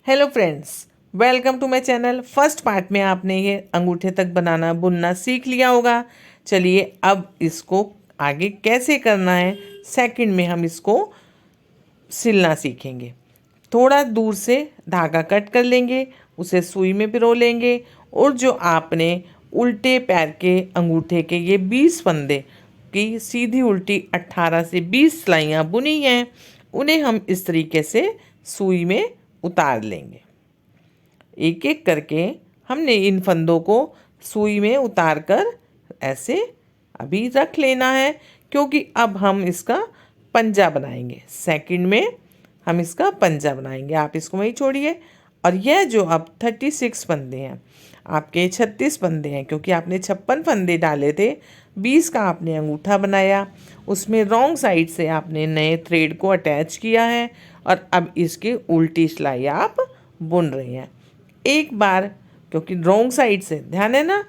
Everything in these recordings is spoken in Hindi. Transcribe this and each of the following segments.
Hello friends, welcome to my channel. First part में आपने ये अंगूठे तक बनाना बुनना सीख लिया होगा। चलिए अब इसको आगे कैसे करना है, सेकंड में हम इसको सिलना सीखेंगे। थोड़ा दूर से धागा कट कर लेंगे, उसे सुई में पिरो लेंगे और जो आपने उल्टे पैर के अंगूठे के ये 20 फंदे की सीधी उल्टी 18 से 20 सिलाइयाँ बुनी हैं, उन्हें हम इस तरीके से सुई में उतार लेंगे। एक एक करके हमने इन फंदों को सुई में उतार कर ऐसे अभी रख लेना है, क्योंकि अब हम इसका पंजा बनाएंगे। सेकंड में हम इसका पंजा बनाएंगे। आप इसको वहीं छोड़िए। और यह जो अब 36 फंदे हैं, आपके 36 फंदे हैं, क्योंकि आपने 56 फंदे डाले थे। 20 का आपने अंगूठा बनाया, उसमें रॉन्ग साइड से आपने नए थ्रेड को अटैच किया है और अब इसकी उल्टी सिलाई आप बुन रहे हैं। एक बार, क्योंकि रॉन्ग साइड से, ध्यान है ना,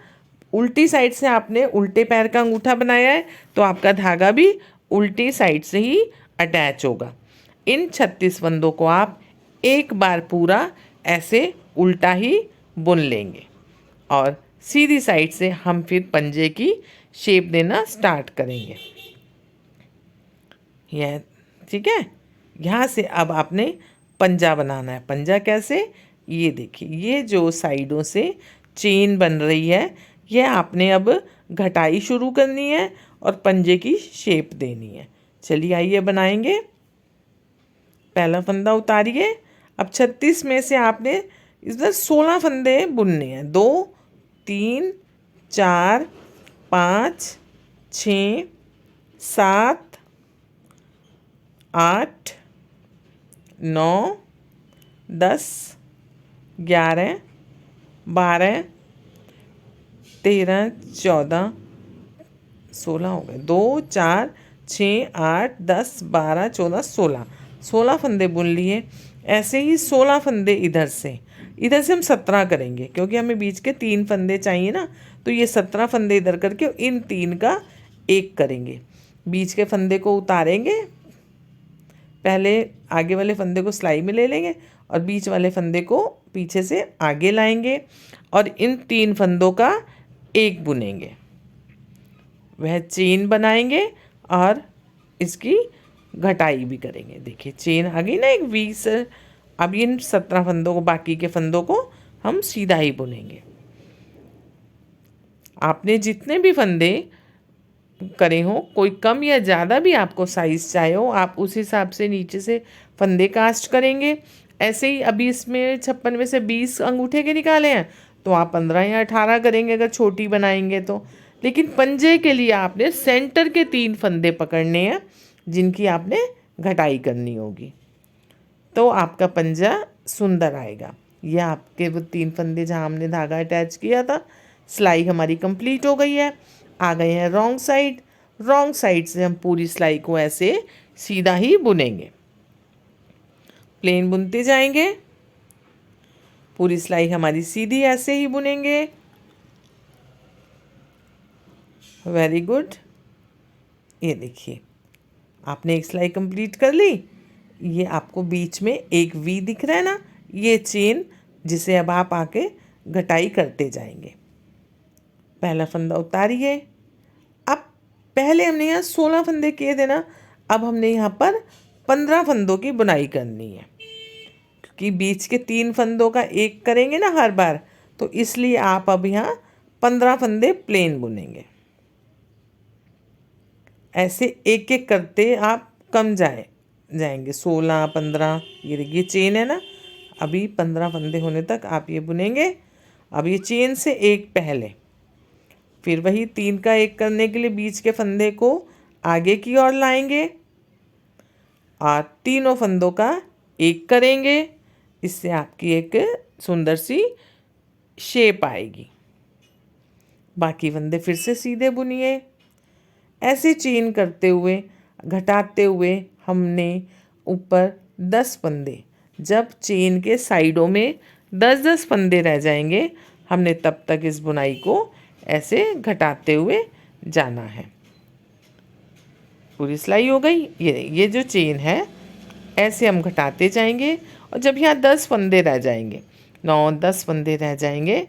उल्टी साइड से आपने उल्टे पैर का अंगूठा बनाया है, तो आपका धागा भी उल्टी साइड से ही अटैच होगा। इन 36 फंदों को आप एक बार पूरा ऐसे उल्टा ही बुन लेंगे और सीधी साइड से हम फिर पंजे की शेप देना स्टार्ट करेंगे। यह ठीक है। यहाँ से अब आपने पंजा बनाना है। पंजा कैसे, ये देखिए, ये जो साइडों से चेन बन रही है, यह आपने अब घटाई शुरू करनी है और पंजे की शेप देनी है। चलिए आइए बनाएंगे। पहला फंदा उतारिए। अब 36 में से आपने इधर 16 फंदे बुनने हैं। 2 3 4 5 6 7 8 9 10 11 12 13 14 16 हो गए। 2 4 6 8 10 12 14 16 फंदे बुन लिए। ऐसे ही 16 फंदे इधर से हम 17 करेंगे, क्योंकि हमें बीच के 3 फंदे चाहिए ना, तो ये 17 फंदे इधर करके इन 3 का एक करेंगे। बीच के फंदे को उतारेंगे, पहले आगे वाले फंदे को सिलाई में ले लेंगे और बीच वाले फंदे को पीछे से आगे लाएंगे और इन 3 फंदों का एक बुनेंगे। वह चेन बनाएंगे और इसकी घटाई भी करेंगे। देखिए चेन आ गई ना, एक 20। अब इन 17 फंदों को, बाकी के फंदों को हम सीधा ही बुनेंगे। आपने जितने भी फंदे करे हो, कोई कम या ज़्यादा भी आपको साइज़ चाहे हो, आप उस हिसाब से नीचे से फंदे कास्ट करेंगे। ऐसे ही अभी इसमें 56 में से 20 अंगूठे के निकाले हैं, तो आप 15 या 18 करेंगे अगर छोटी बनाएंगे तो। लेकिन पंजे के लिए आपने सेंटर के 3 फंदे पकड़ने हैं, जिनकी आपने घटाई करनी होगी, तो आपका पंजा सुंदर आएगा। यह आपके वो 3 फंदे जहाँ हमने धागा अटैच किया था, सिलाई हमारी कंप्लीट हो गई है। आ गए हैं रॉन्ग साइड। रॉन्ग साइड से हम पूरी सिलाई को ऐसे सीधा ही बुनेंगे, प्लेन बुनते जाएंगे। पूरी सिलाई हमारी सीधी ऐसे ही बुनेंगे। Very good. ये देखिए, आपने एक सिलाई कंप्लीट कर ली। ये आपको बीच में एक वी दिख रहा है ना, ये चेन, जिसे अब आप आके घटाई करते जाएंगे। पहला फंदा उतारिए। अब पहले हमने यहाँ 16 फंदे किए थे ना, अब हमने यहाँ पर 15 फंदों की बुनाई करनी है, क्योंकि बीच के 3 फंदों का एक करेंगे ना हर बार, तो इसलिए आप अब यहाँ 15 फंदे प्लेन बुनेंगे। ऐसे एक एक करते आप कम जाएंगे। 16 15, ये देखिए चेन है ना, अभी 15 फंदे होने तक आप ये बुनेंगे। अब ये चेन से एक पहले, फिर वही 3 का एक करने के लिए बीच के फंदे को आगे की ओर लाएंगे और तीनों फंदों का एक करेंगे। इससे आपकी एक सुंदर सी शेप आएगी। बाकी फंदे फिर से सीधे बुनिए। ऐसे चेन करते हुए, घटाते हुए हमने ऊपर 10 फंदे, जब चेन के साइडों में 10-10 फंदे रह जाएंगे, हमने तब तक इस बुनाई को ऐसे घटाते हुए जाना है। पूरी सिलाई हो गई। ये जो चेन है, ऐसे हम घटाते जाएंगे और जब यहाँ 10 फंदे रह जाएंगे, 9-10 फंदे रह जाएंगे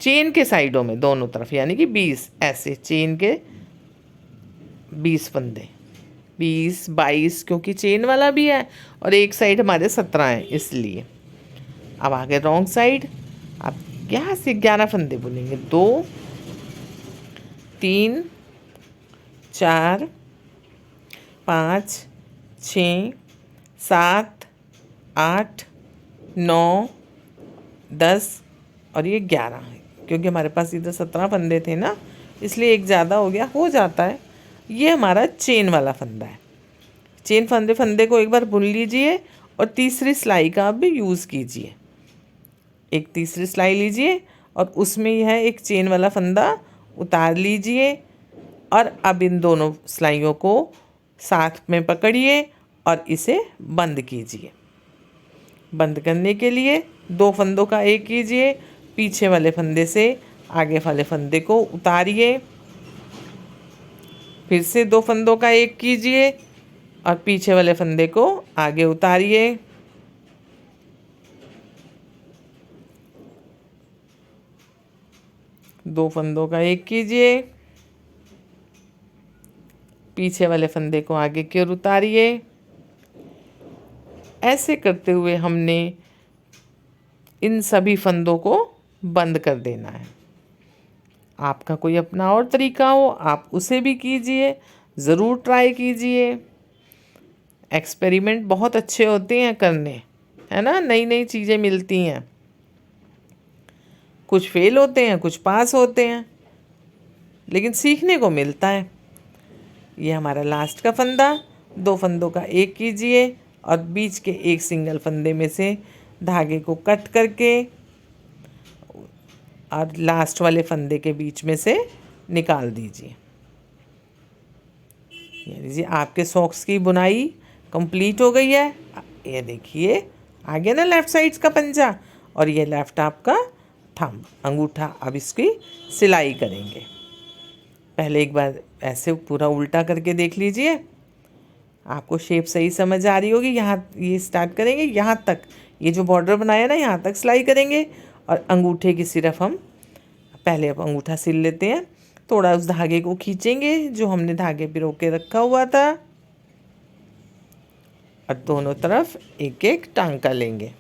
चेन के साइडों में दोनों तरफ, यानी कि 20, ऐसे चेन के 20 फंदे, 20-22, क्योंकि चेन वाला भी है और एक साइड हमारे 17 हैं इसलिए। अब आगे रॉन्ग साइड, अब यहाँ से 11 फंदे बुनेंगे, 2 3 4 5 6 7 8 9 10 और ये 11 है, क्योंकि हमारे पास इधर 17 फंदे थे ना, इसलिए एक ज़्यादा हो गया, हो जाता है। ये हमारा चेन वाला फंदा है। चेन फंदे को एक बार बुन लीजिए और तीसरी सिलाई का आप भी यूज़ कीजिए। एक तीसरी सिलाई लीजिए और उसमें यह एक चेन वाला फंदा उतार लीजिए और अब इन दोनों सिलाइयों को साथ में पकड़िए और इसे बंद कीजिए। बंद करने के लिए 2 फंदों का एक कीजिए, पीछे वाले फंदे से आगे वाले फंदे को उतारिए, फिर से 2 फंदों का एक कीजिए और पीछे वाले फंदे को आगे उतारिए, दो फंदों का एक कीजिए, पीछे वाले फंदे को आगे की ओर उतारिए। ऐसे करते हुए हमने इन सभी फंदों को बंद कर देना है। आपका कोई अपना और तरीका हो आप उसे भी कीजिए, ज़रूर ट्राई कीजिए। एक्सपेरिमेंट बहुत अच्छे होते हैं करने, है ना, नई नई चीज़ें मिलती हैं। कुछ फेल होते हैं, कुछ पास होते हैं, लेकिन सीखने को मिलता है। ये हमारा लास्ट का फंदा, 2 फंदों का एक कीजिए और बीच के एक सिंगल फंदे में से धागे को कट करके और लास्ट वाले फंदे के बीच में से निकाल दीजिए। ये लीजिए, आपके सॉक्स की बुनाई कंप्लीट हो गई है। ये देखिए आ गया ना लेफ़्ट साइड का पंजा, और ये लेफ़्ट आपका थंब अंगूठा। अब इसकी सिलाई करेंगे। पहले एक बार ऐसे पूरा उल्टा करके देख लीजिए, आपको शेप सही समझ आ रही होगी। यहाँ ये स्टार्ट करेंगे, यहाँ तक ये जो बॉर्डर बनाया ना यहाँ तक सिलाई करेंगे और अंगूठे की सिर्फ हम पहले अब अंगूठा सिल लेते हैं। थोड़ा उस धागे को खींचेंगे जो हमने धागे पिरो के रखा हुआ था और दोनों तरफ एक एक टांका लेंगे।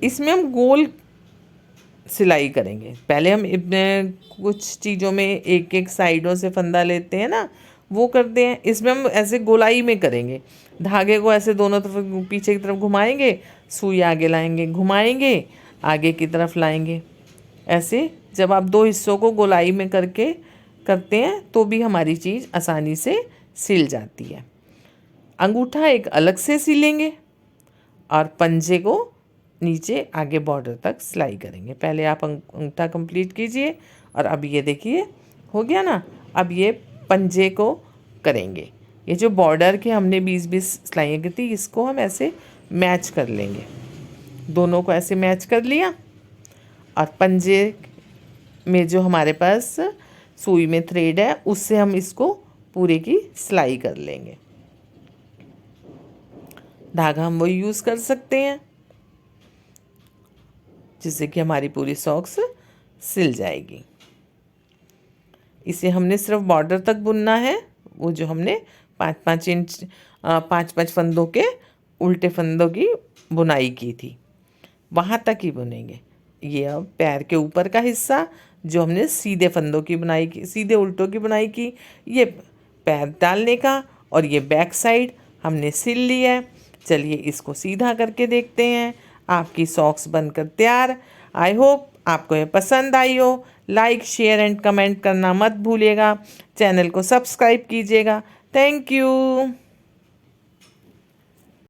इसमें हम गोल सिलाई करेंगे। पहले हम कुछ चीज़ों में एक एक साइडों से फंदा लेते हैं ना, वो करते हैं। इसमें हम ऐसे गोलाई में करेंगे। धागे को ऐसे दोनों तरफ पीछे की तरफ घुमाएंगे, सुई आगे लाएंगे, घुमाएंगे, आगे की तरफ लाएंगे। ऐसे जब आप 2 हिस्सों को गोलाई में करके करते हैं तो भी हमारी चीज़ आसानी से सिल जाती है। अंगूठा एक अलग से सिलेंगे और पंजे को नीचे आगे बॉर्डर तक सिलाई करेंगे। पहले आप अंगूठा कंप्लीट कीजिए और अब ये देखिए हो गया ना। अब ये पंजे को करेंगे। ये जो बॉर्डर के हमने 20-20 सिलाइयाँ की थी, इसको हम ऐसे मैच कर लेंगे। दोनों को ऐसे मैच कर लिया और पंजे में जो हमारे पास सुई में थ्रेड है उससे हम इसको पूरे की सिलाई कर लेंगे। धागा हम वही यूज़ कर सकते हैं जिससे कि हमारी पूरी सॉक्स सिल जाएगी। इसे हमने सिर्फ बॉर्डर तक बुनना है। वो जो हमने 5-5 इंच 5-5 फंदों के उल्टे फंदों की बुनाई की थी वहाँ तक ही बुनेंगे। ये अब पैर के ऊपर का हिस्सा जो हमने सीधे फंदों की बुनाई की, सीधे उल्टों की बुनाई की, ये पैर डालने का, और ये बैक साइड हमने सिल लिया है। चलिए इसको सीधा करके देखते हैं। आपकी सॉक्स बनकर तैयार। आई होप आपको ये पसंद आई हो। लाइक, शेयर एंड कमेंट करना मत भूलिएगा। चैनल को सब्सक्राइब कीजिएगा। Thank you.